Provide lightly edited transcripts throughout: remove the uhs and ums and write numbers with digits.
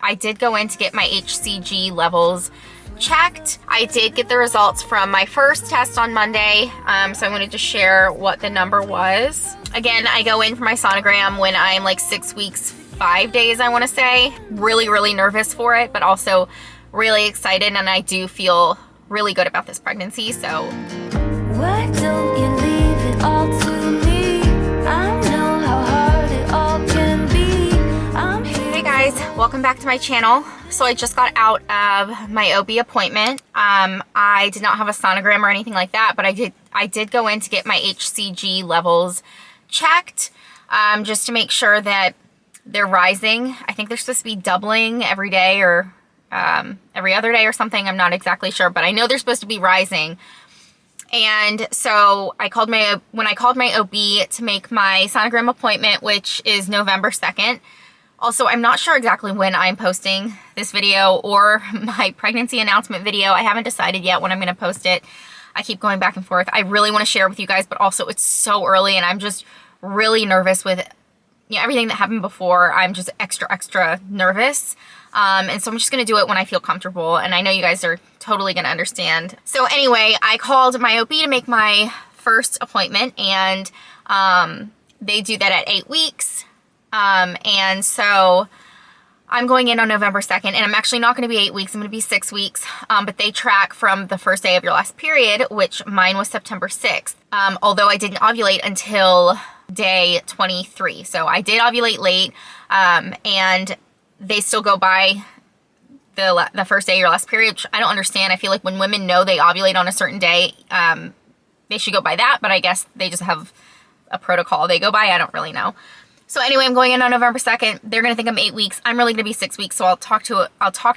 I did go in to get my HCG levels checked. I did get the results from my first test on Monday, so I wanted to share what the number was. Again, I go in for my sonogram when I'm like 6 weeks, 5 days, I want to say. Really nervous for it, but also really excited, and I do feel really good about this pregnancy. So why don't you leave it all to me? I know how hard it all can be. Hey guys, welcome back to my channel. So I just got out of my OB appointment. I did not have a sonogram or anything like that, but I did go in to get my HCG levels checked, just to make sure that they're rising. I think they're supposed to be doubling every day or every other day or something. I'm not exactly sure, but I know they're supposed to be rising. And so when I called my OB to make my sonogram appointment, which is November 2nd. Also, I'm not sure exactly when I'm posting this video or my pregnancy announcement video. I haven't decided yet when I'm going to post it. I keep going back and forth. I really want to share with you guys, but also it's so early and I'm just really nervous with everything that happened before. I'm just extra nervous. And so I'm just going to do it when I feel comfortable. And I know you guys are totally going to understand. So anyway, I called my OB to make my first appointment, and they do that at 8 weeks. And so I'm going in on November 2nd, and I'm actually not going to be 8 weeks. I'm going to be 6 weeks. But they track from the first day of your last period, which mine was September 6th. Although I didn't ovulate until day 23. So I did ovulate late, and they still go by the first day of your last period, which I don't understand. I feel like when women know they ovulate on a certain day, they should go by that, but I guess they just have a protocol they go by. I don't really know. So anyway, I'm going in on November 2nd. They're going to think I'm 8 weeks. I'm really going to be 6 weeks, so I'll talk to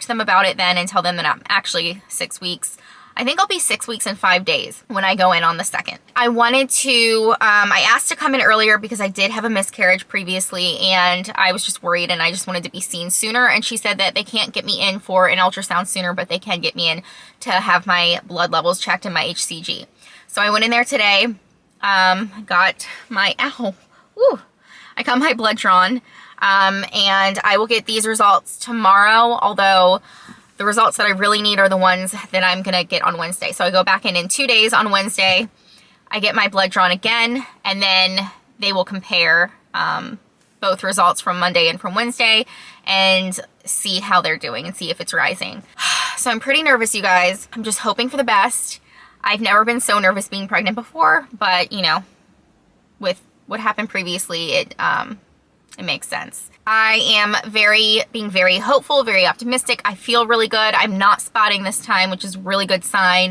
them about it then and tell them that I'm actually 6 weeks. I think I'll be 6 weeks and 5 days when I go in on the 2nd. I wanted to, I asked to come in earlier because I did have a miscarriage previously, and I was just worried and I just wanted to be seen sooner. And she said that they can't get me in for an ultrasound sooner, but they can get me in to have my blood levels checked and my HCG. So I went in there today, got my, I got my blood drawn, and I will get these results tomorrow, although the results that I really need are the ones that I'm going to get on Wednesday. So I go back in 2 days on Wednesday. I get my blood drawn again, and then they will compare both results from Monday and from Wednesday and see how they're doing and see if it's rising. So I'm pretty nervous, you guys. I'm just hoping for the best. I've never been so nervous being pregnant before, but you know, with what happened previously, it makes sense. I am being very hopeful, very optimistic. I feel really good. I'm not spotting this time, which is a really good sign.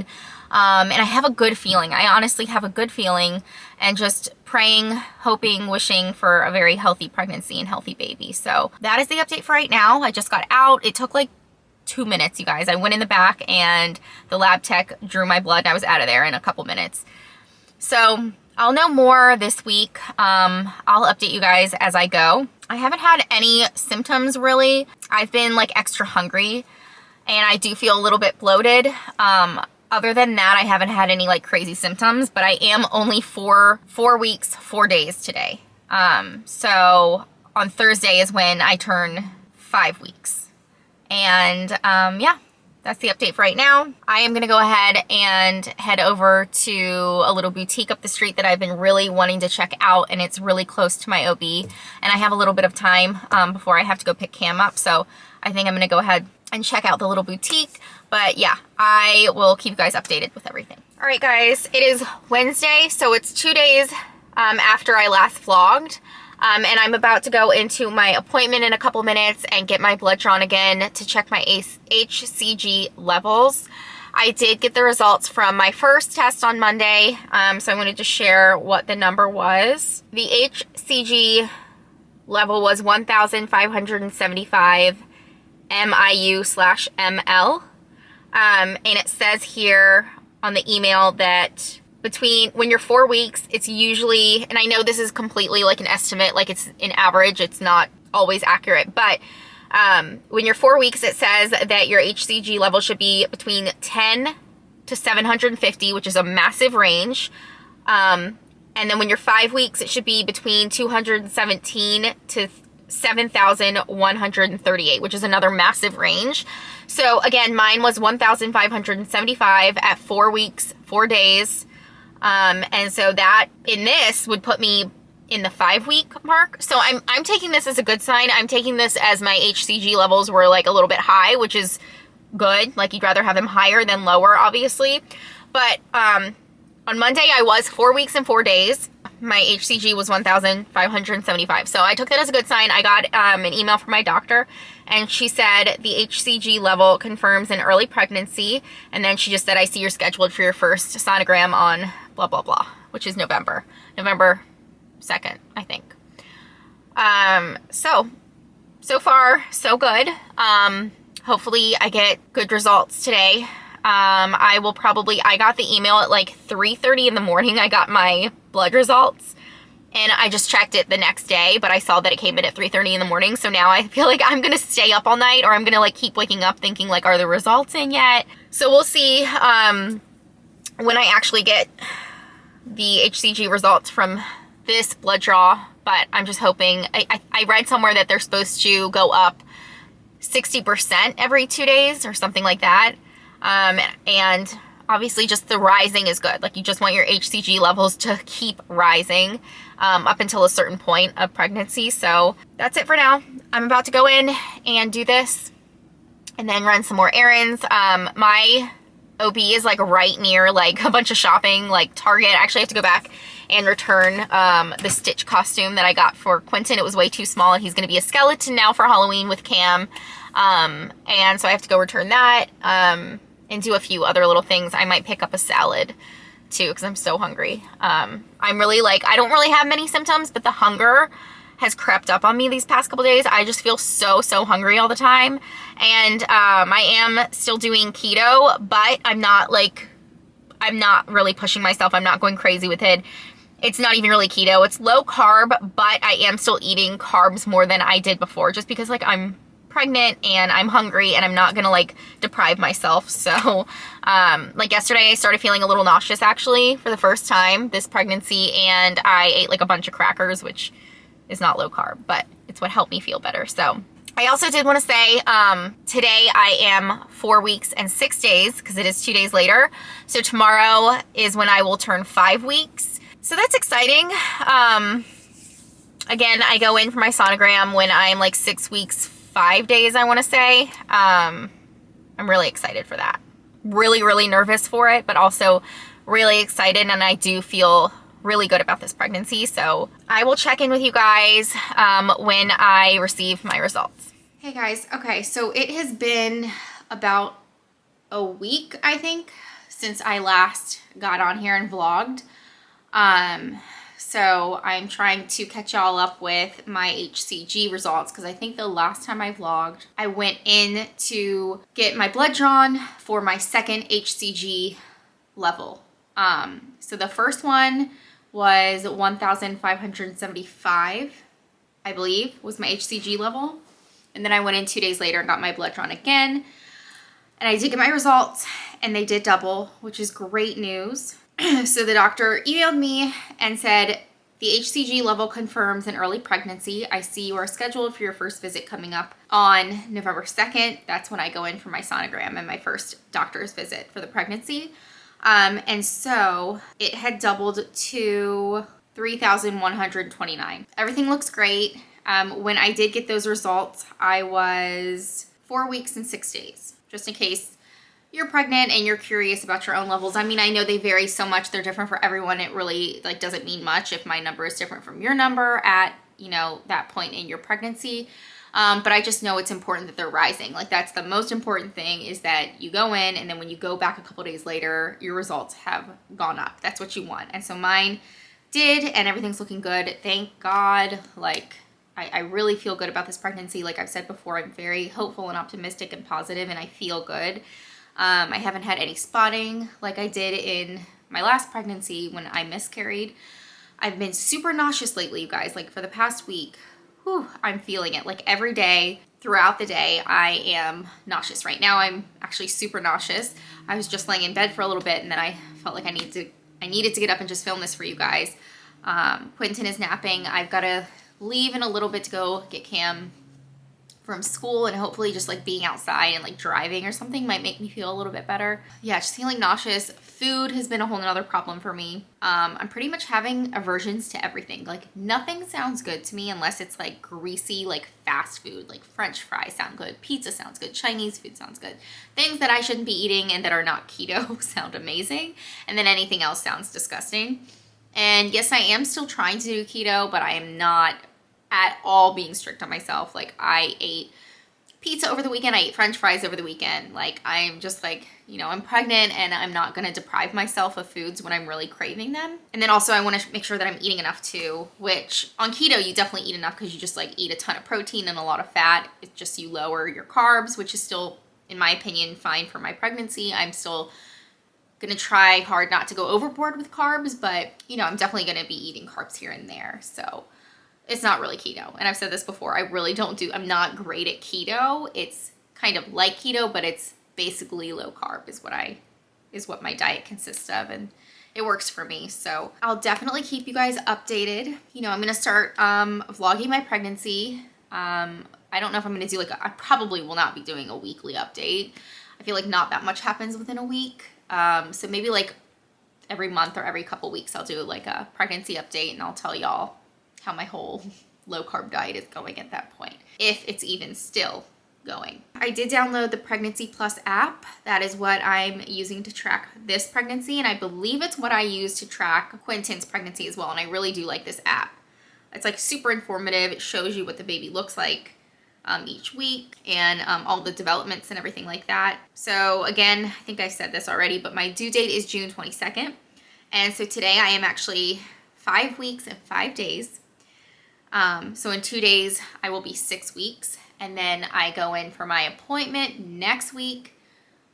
And I have a good feeling. I honestly have a good feeling, and just praying, hoping, wishing for a very healthy pregnancy and healthy baby. So that is the update for right now. I just got out. It took like 2 minutes, you guys. I went in the back and the lab tech drew my blood and I was out of there in a couple minutes. So I'll know more this week. I'll update you guys as I go. I haven't had any symptoms really. I've been like extra hungry, and I do feel a little bit bloated. Other than that, I haven't had any like crazy symptoms, but I am only 4 weeks, 4 days today. So on Thursday is when I turn 5 weeks. And yeah, that's the update for right now. I am going to go ahead and head over to a little boutique up the street that I've been really wanting to check out, and it's really close to my OB, and I have a little bit of time before I have to go pick Cam up, so I think I'm going to go ahead and check out the little boutique. But yeah, I will keep you guys updated with everything. All right, guys, it is Wednesday, so it's 2 days after I last vlogged. And I'm about to go into my appointment in a couple minutes and get my blood drawn again to check my HCG levels. I did get the results from my first test on Monday, so I wanted to share what the number was. The HCG level was 1,575 MIU/ml. And it says here on the email that when you're 4 weeks, it's usually, and I know this is completely like an estimate, like it's an average, it's not always accurate, but when you're 4 weeks, it says that your HCG level should be between 10 to 750, which is a massive range. And then when you're 5 weeks, it should be between 217 to 7,138, which is another massive range. So again, mine was 1,575 at 4 weeks, 4 days. And so that in this would put me in the 5-week mark. So I'm taking this as a good sign. I'm taking this as my HCG levels were like a little bit high, which is good. Like you'd rather have them higher than lower, obviously. But on Monday, I was 4 weeks and 4 days. My HCG was 1,575. So I took that as a good sign. I got an email from my doctor, and she said the HCG level confirms an early pregnancy. And then she just said, I see you're scheduled for your first sonogram on blah, blah, blah, which is November 2nd, I think. So far, so good. Hopefully I get good results today. I got the email at like 3:30 in the morning. I got my blood results, and I just checked it the next day, but I saw that it came in at 3:30 in the morning. So now I feel like I'm going to stay up all night, or I'm going to like keep waking up thinking like, are the results in yet? So we'll see, when I actually get the HCG results from this blood draw, but I'm just hoping. I read somewhere that they're supposed to go up 60% every 2 days or something like that. And obviously just the rising is good. Like you just want your HCG levels to keep rising, up until a certain point of pregnancy. So that's it for now. I'm about to go in and do this and then run some more errands. My OB is like right near like a bunch of shopping, like Target. I actually have to go back and return the Stitch costume that I got for Quentin. It was way too small, and he's going to be a skeleton now for Halloween with Cam. And so I have to go return that, and do a few other little things. I might pick up a salad too, because I'm so hungry. I'm really like, I don't really have many symptoms, but the hunger has crept up on me these past couple days. I just feel so hungry all the time. And I am still doing keto, but I'm not really pushing myself. I'm not going crazy with it. It's not even really keto. It's low carb, but I am still eating carbs more than I did before, just because like I'm pregnant and I'm hungry and I'm not gonna like deprive myself. So like yesterday I started feeling a little nauseous actually for the first time this pregnancy, and I ate like a bunch of crackers, which is not low carb, but it's what helped me feel better. So I also did want to say today I am 4 weeks and 6 days, because it is 2 days later. So tomorrow is when I will turn 5 weeks. So that's exciting. Again, I go in for my sonogram when I'm like 6 weeks, 5 days, I want to say. I'm really excited for that. Really nervous for it, but also really excited, and I do feel really good about this pregnancy. So I will check in with you guys when I receive my results. Hey guys, okay, so it has been about a week, I think, since I last got on here and vlogged. So I'm trying to catch y'all up with my HCG results, because I think the last time I vlogged, I went in to get my blood drawn for my second HCG level. So the first one was 1,575, I believe, was my HCG level. And then I went in 2 days later and got my blood drawn again. And I did get my results, and they did double, which is great news. So the doctor emailed me and said, the HCG level confirms an early pregnancy. I see you are scheduled for your first visit coming up on November 2nd. That's when I go in for my sonogram and my first doctor's visit for the pregnancy. And so it had doubled to 3,129. Everything looks great. When I did get those results, I was 4 weeks and 6 days, just in case you're pregnant and you're curious about your own levels. I mean, I know they vary so much. They're different for everyone. It really like doesn't mean much if my number is different from your number at, you know, that point in your pregnancy. But I just know it's important that they're rising. Like that's the most important thing, is that you go in and then when you go back a couple days later, your results have gone up. That's what you want. And so mine did, and everything's looking good. Thank God. Like I really feel good about this pregnancy. Like I've said before, I'm very hopeful and optimistic and positive, and I feel good. I haven't had any spotting like I did in my last pregnancy when I miscarried. I've been super nauseous lately, you guys. Like for the past week, I'm feeling it. Like every day, throughout the day, I am nauseous. Right now, I'm actually super nauseous. I was just laying in bed for a little bit, and then I felt like I needed to get up and just film this for you guys. Quentin is napping. I've got to leave in a little bit to go get Cam from school, and hopefully just like being outside and like driving or something might make me feel a little bit better. Yeah, just feeling nauseous. Food has been a whole nother problem for me. I'm pretty much having aversions to everything. Like nothing sounds good to me unless it's like greasy, like fast food, like French fries sound good, pizza sounds good, Chinese food sounds good. Things that I shouldn't be eating and that are not keto sound amazing. And then anything else sounds disgusting. And yes, I am still trying to do keto, but I am not at all being strict on myself. Like I ate pizza over the weekend, I ate French fries over the weekend. Like I'm just like, you know, I'm pregnant and I'm not gonna deprive myself of foods when I'm really craving them. And then also I wanna make sure that I'm eating enough too, which on keto you definitely eat enough because you just like eat a ton of protein and a lot of fat. It's just you lower your carbs, which is still, in my opinion, fine for my pregnancy. I'm still gonna try hard not to go overboard with carbs, but you know, I'm definitely gonna be eating carbs here and there. So it's not really keto. And I've said this before, I'm not great at keto. It's kind of like keto, but it's basically low carb is what my diet consists of, and it works for me. So I'll definitely keep you guys updated. You know, I'm gonna start vlogging my pregnancy. I don't know if I'm gonna do I probably will not be doing a weekly update. I feel like not that much happens within a week. So maybe like every month or every couple weeks I'll do like a pregnancy update, and I'll tell y'all how my whole low carb diet is going at that point, if it's even still going. I did download the Pregnancy Plus app. That is what I'm using to track this pregnancy, and I believe it's what I use to track Quentin's pregnancy as well, and I really do like this app. It's like super informative. It shows you what the baby looks like each week, and all the developments and everything like that. So again, I think I said this already, but my due date is June 22nd, and so today I am actually 5 weeks and 5 days. So in 2 days, I will be 6 weeks. And then I go in for my appointment next week.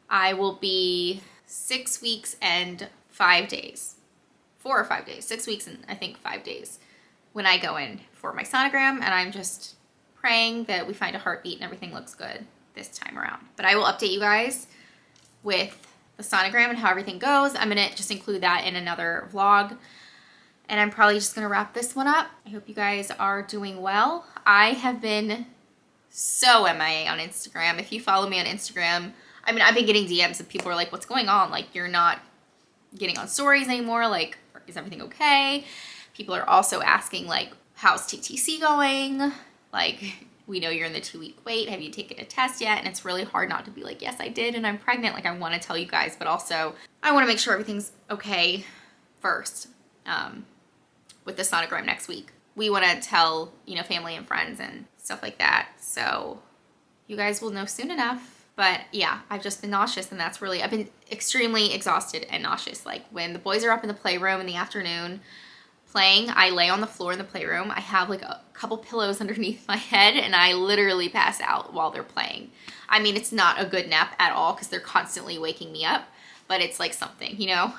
I will be 6 weeks and 5 days. 4 or 5 days. 6 weeks and I think 5 days when I go in for my sonogram. And I'm just praying that we find a heartbeat and everything looks good this time around. But I will update you guys with the sonogram and how everything goes. I'm going to just include that in another vlog. And I'm probably just gonna wrap this one up. I hope you guys are doing well. I have been so MIA on Instagram. If you follow me on Instagram, I mean, I've been getting DMs and people are like, what's going on? Like, you're not getting on stories anymore. Like, is everything okay? People are also asking like, how's TTC going? Like, we know you're in the 2-week wait. Have you taken a test yet? And it's really hard not to be like, yes, I did, and I'm pregnant. Like, I wanna tell you guys, but also I wanna make sure everything's okay first. With the sonogram next week. We want to tell, you know, family and friends and stuff like that. So you guys will know soon enough. But yeah, I've just been nauseous, and that's really, I've been extremely exhausted and nauseous. Like when the boys are up in the playroom in the afternoon playing, I lay on the floor in the playroom. I have like a couple pillows underneath my head, and I literally pass out while they're playing. I mean, it's not a good nap at all because they're constantly waking me up, but it's like something, you know?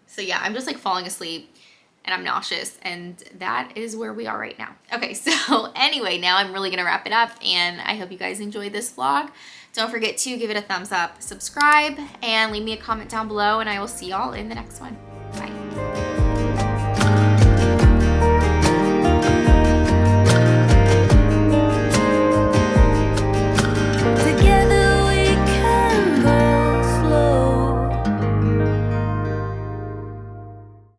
So yeah, I'm just like falling asleep. And I'm nauseous, and that is where we are right now. Okay, so anyway, now I'm really gonna wrap it up, and I hope you guys enjoyed this vlog. Don't forget to give it a thumbs up, subscribe, and leave me a comment down below, and I will see y'all in the next one. Bye.